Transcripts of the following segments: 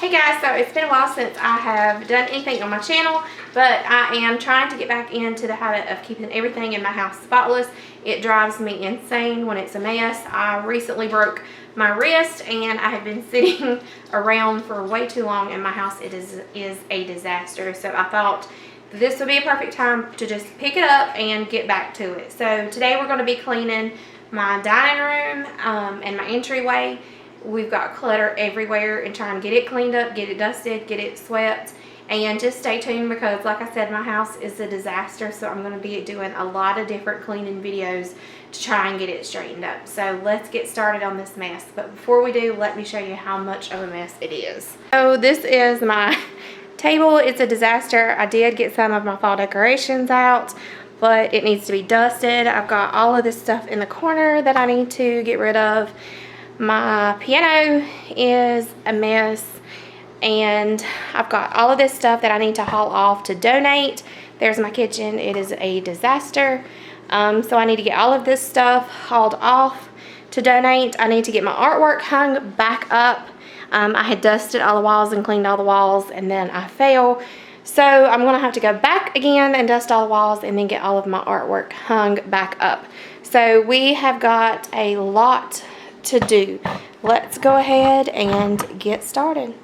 Hey guys, so it's been a while since I have done anything on my channel, but I am trying to get back into the habit of keeping everything in my house spotless. It drives me insane when it's a mess. I recently broke my wrist and I have been sitting around for way too long in my house. It is a disaster. So I thought this would be a perfect time to just pick it up and get back to it. So today we're going to be cleaning my dining room and my entryway. We've got clutter everywhere and trying to get it cleaned up, get it dusted, get it swept. And just stay tuned because, like I said, my house is a disaster. So I'm going to be doing a lot of different cleaning videos to try and get it straightened up. So let's get started on this mess. But before we do, let me show you how much of a mess it is. So this is my table. It's a disaster. I did get some of my fall decorations out, but it needs to be dusted. I've got all of this stuff in the corner that I need to get rid of. My piano is a mess, and I've got all of this stuff that I need to haul off to donate. There's my kitchen. It is a disaster. So I need to get all of this stuff hauled off to donate. I need to get my artwork hung back up. I had dusted all the walls and cleaned all the walls, and then I fell. So I'm going to have to go back again and dust all the walls and then get all of my artwork hung back up. So we have got a lot to do. Let's go ahead and get started.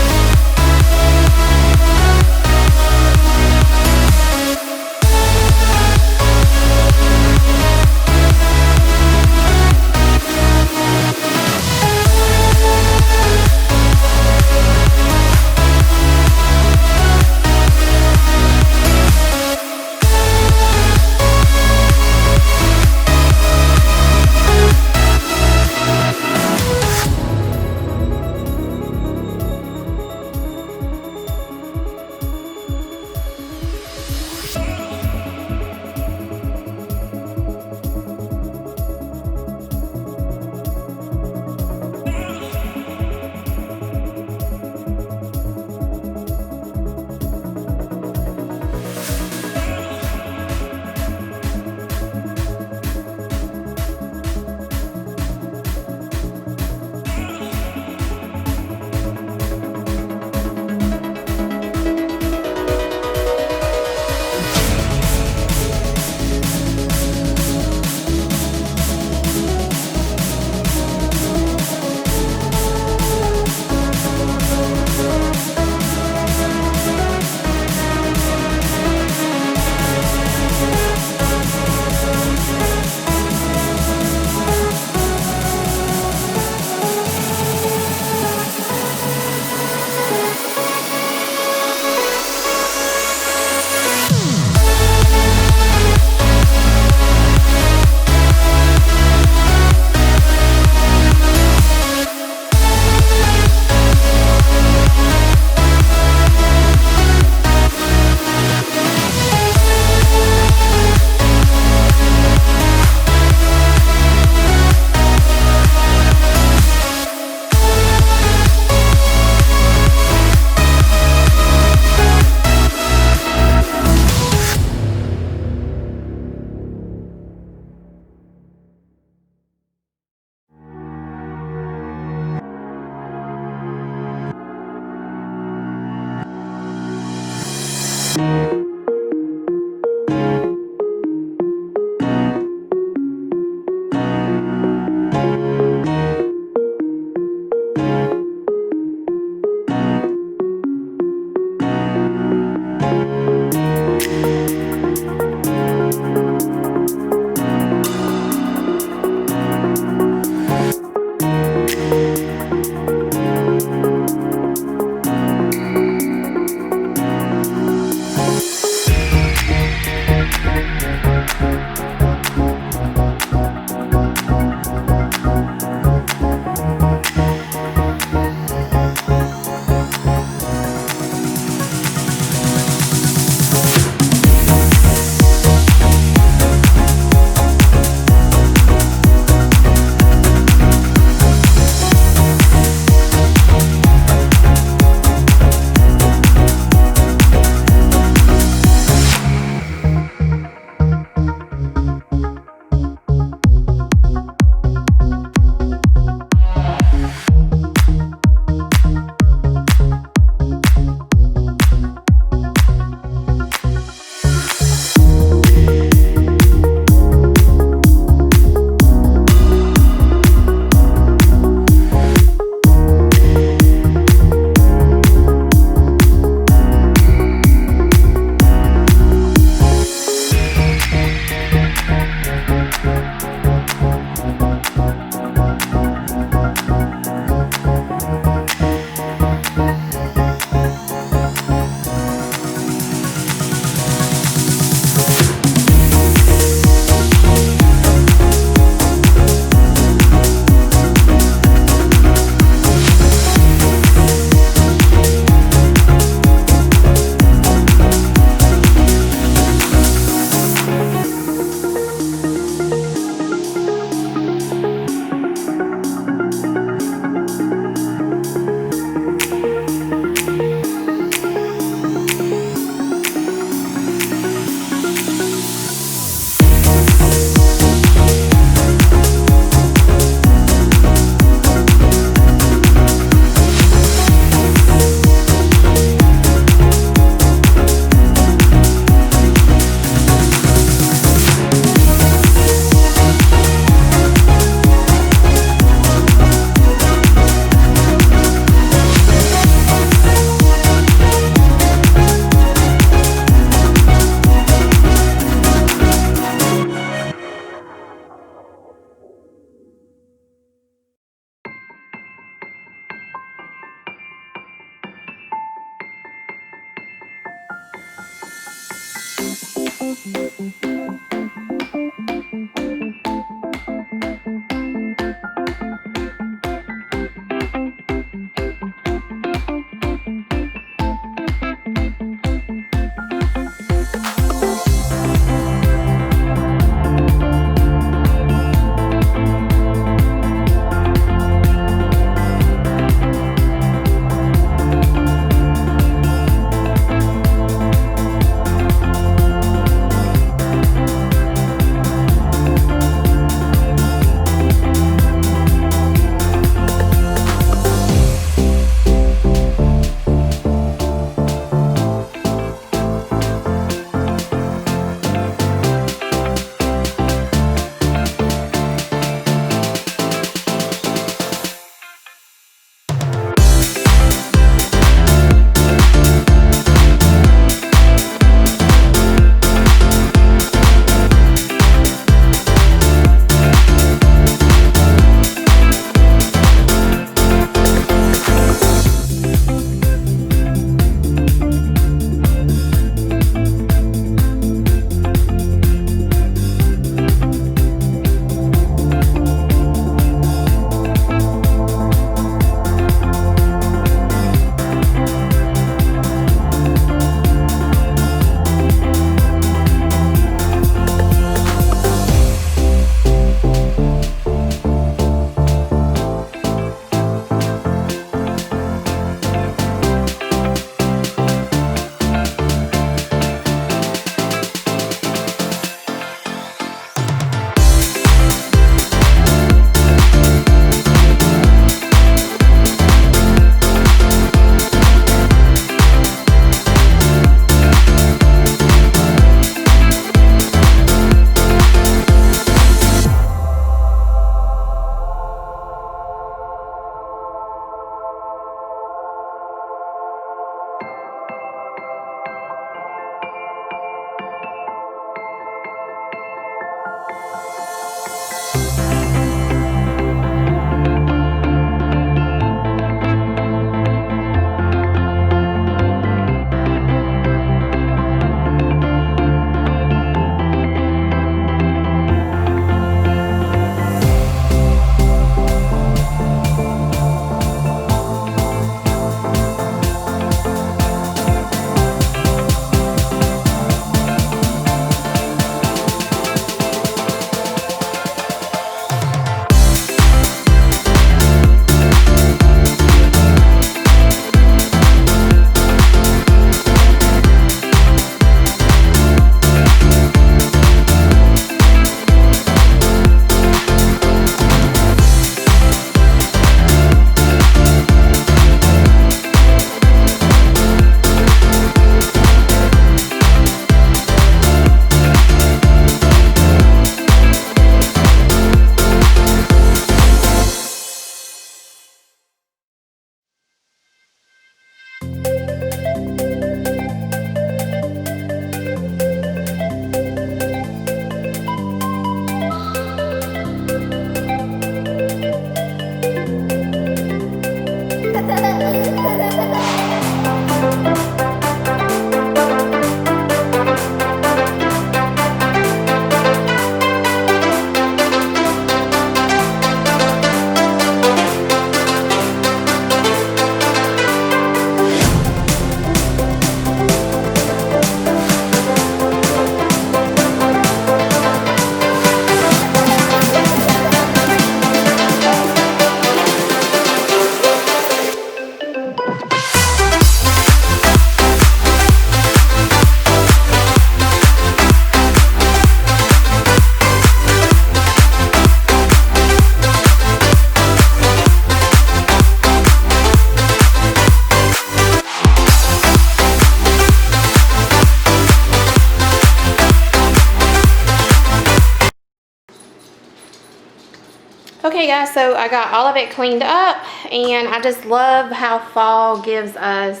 Okay guys, so I got all of it cleaned up, and I just love how fall gives us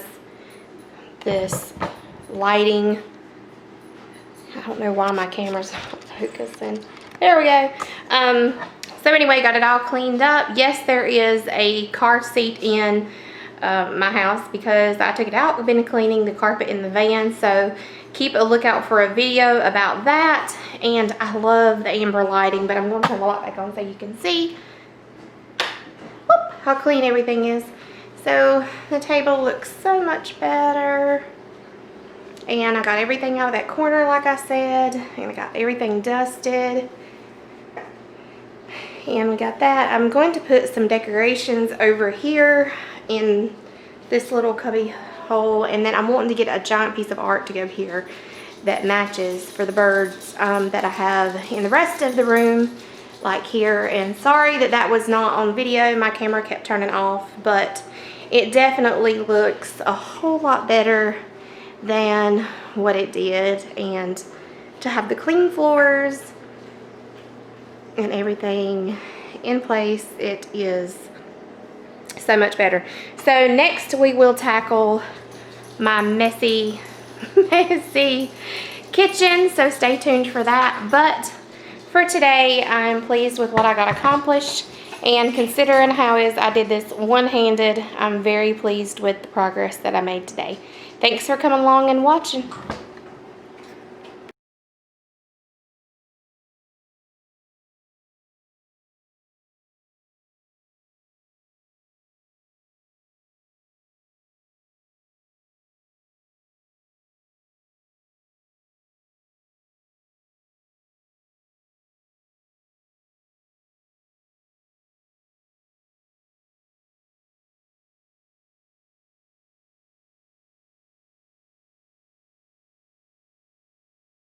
this lighting. I don't know why my camera's not focusing. There we go. So anyway, got it all cleaned up. Yes, there is a car seat in my house because I took it out. We've been cleaning the carpet in the van, so keep a lookout for a video about that. And I love the amber lighting, but I'm going to turn the light back on so you can see how clean everything is. So the table looks so much better. And I got everything out of that corner like I said. And I got everything dusted. And we got that. I'm going to put some decorations over here in this little cubby hole. And then I'm wanting to get a giant piece of art to go here that matches for the birds that I have in the rest of the room. Like here. And sorry that that was not on video. My camera kept turning off, but it definitely looks a whole lot better than what it did. And to have the clean floors and everything in place, it is so much better. So next we will tackle my messy kitchen, so stay tuned for that. But for today, I'm pleased with what I got accomplished, and considering how I did this one-handed, I'm very pleased with the progress that I made today. Thanks for coming along and watching.